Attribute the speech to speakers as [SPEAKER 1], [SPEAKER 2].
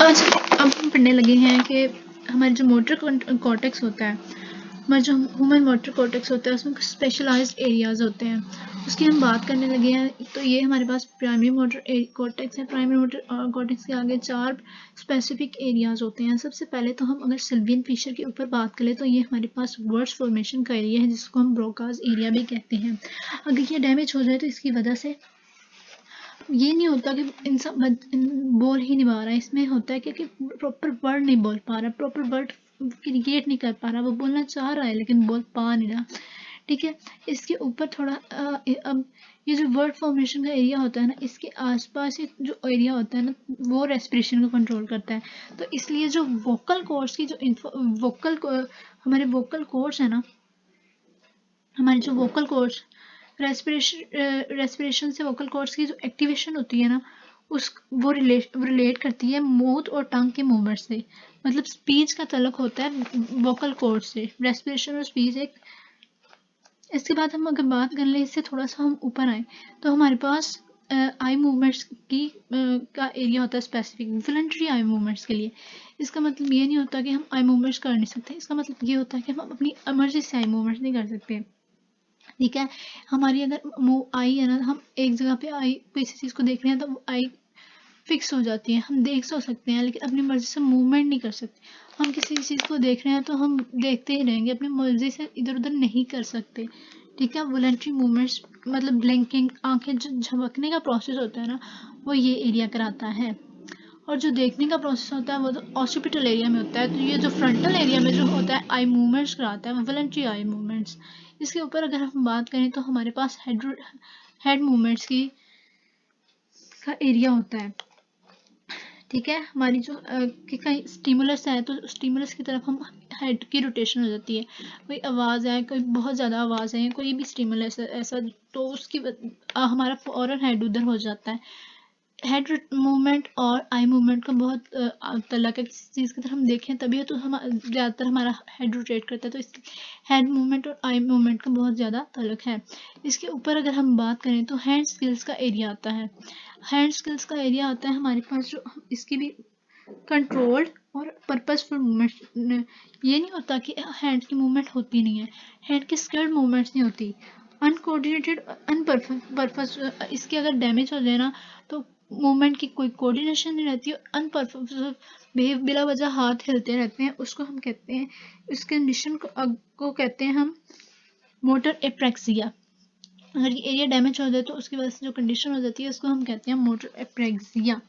[SPEAKER 1] आज अब हम पढ़ने लगे हैं कि हमारे जो मोटर कॉर्टेक्स होता है, हमारा जो ह्यूमन मोटर कॉर्टेक्स होता है, उसमें कुछ स्पेशलाइज्ड एरियाज होते हैं, उसकी हम बात करने लगे हैं। तो ये हमारे पास प्राइमरी मोटर कॉर्टेक्स है। प्राइमरी मोटर कॉर्टेक्स के आगे 4 स्पेसिफिक एरियाज होते हैं। सबसे पहले तो हम अगर सिल्वियन फिशर के ऊपर बात करें तो ये हमारे पास वर्ड्स फॉर्मेशन का एरिया है, जिसको हम ब्रोकाज एरिया भी कहते हैं। अगर ये डैमेज हो जाए तो इसकी वजह से ये नहीं होता कि इंसान बोल ही नहीं पा रहा है, इसमें होता है कि प्रॉपर वर्ड नहीं बोल पा रहा, प्रॉपर वर्ड क्रिएट नहीं कर पा रहा, वो बोलना चाह रहा है लेकिन बोल पा नहीं रहा। ठीक है, इसके ऊपर थोड़ा अब ये जो वर्ड फॉर्मेशन का एरिया होता है ना, इसके आसपास जो एरिया होता है ना, वो रेस्पिरेशन को कंट्रोल करता है। तो इसलिए जो वोकल कॉर्ड्स की जो हमारे वोकल कॉर्ड्स है ना, हमारे जो वोकल कॉर्ड्स रेस्पिरेशन से वोकल कॉर्ड्स की जो एक्टिवेशन होती है ना, वो रिलेट करती है माउथ और टंग के मूवमेंट से। मतलब स्पीच का तल्लुक होता है वोकल कॉर्ड से, रेस्पिरेशन और स्पीच एक। इसके बाद हम अगर बात कर लें, इससे थोड़ा सा हम ऊपर आए तो हमारे पास आई मूवमेंट्स की का एरिया होता है स्पेसिफिक वॉलंटरी आई मूवमेंट्स के लिए। इसका मतलब ये नहीं होता कि हम आई मूवमेंट्स कर नहीं सकते, इसका मतलब ये होता है कि हम अपनी एमर्जेंसी से आई मूवमेंट्स नहीं कर सकते। ठीक है, हमारी अगर आई है ना, हम एक जगह पे आई किसी चीज़ को देख रहे हैं तो वो आई फिक्स हो जाती है, हम देख तो सकते हैं लेकिन अपनी मर्जी से मूवमेंट नहीं कर सकते। हम किसी चीज़ को देख रहे हैं तो हम देखते ही रहेंगे, अपनी मर्जी से इधर उधर नहीं कर सकते। ठीक है, वॉलंटरी मूवमेंट्स मतलब ब्लिंकिंग, आंखें जो झपकने का प्रोसेस होता है ना, वो ये एरिया कराता है। और जो देखने का प्रोसेस होता है वो तो ऑक्सीपिटल एरिया में होता है। तो ये जो फ्रंटल एरिया में जो होता है आई मूवमेंट्स कराता है, वॉलंटरी आई मूवमेंट्स। इसके ऊपर अगर हम बात करें तो हमारे पास हेड मूवमेंट्स का एरिया होता है। ठीक है, हमारी जो कि कहीं स्टिमुलस है तो स्टिमुलस की तरफ हम हेड की रोटेशन हो जाती है। कोई आवाज़ है, कोई बहुत ज़्यादा आवाज़ है, कोई भी स्टिमुलस है ऐसा, तो उसकी हमारा फौरन हेड उधर हो जाता है। हेड मूवमेंट और आई मूवमेंट का बहुत तल्लुक है। किसी चीज़ की तरफ हम देखें तभी तो हम ज़्यादातर हमारा हेड रोटेट करता है, तो इस हेड मूवमेंट और आई मूवमेंट का बहुत ज़्यादा तल्लुक है। इसके ऊपर अगर हम बात करें तो हैंड स्किल्स का एरिया आता है। हैंड स्किल्स का एरिया आता है हमारे पास जो इसकी भी कंट्रोल्ड और पर्पसफुल मूवमेंट। ये नहीं होता कि हैंड की मूवमेंट होती नहीं है, हैंड की स्किल्ड मूवमेंट्स नहीं होती, अनकोऑर्डिनेटेड अनपर्पस। इसके अगर डैमेज हो जाए ना तो मूवमेंट की कोई कोऑर्डिनेशन नहीं रहती, अनपर्पस बिला वजह हाथ हिलते रहते हैं, उसको हम कहते हैं, इस कंडीशन को कहते हैं हम मोटर एप्रेक्सिया। अगर ये एरिया डैमेज हो जाए तो उसकी वजह से जो कंडीशन हो जाती है उसको हम कहते हैं मोटर एप्रेक्सिया।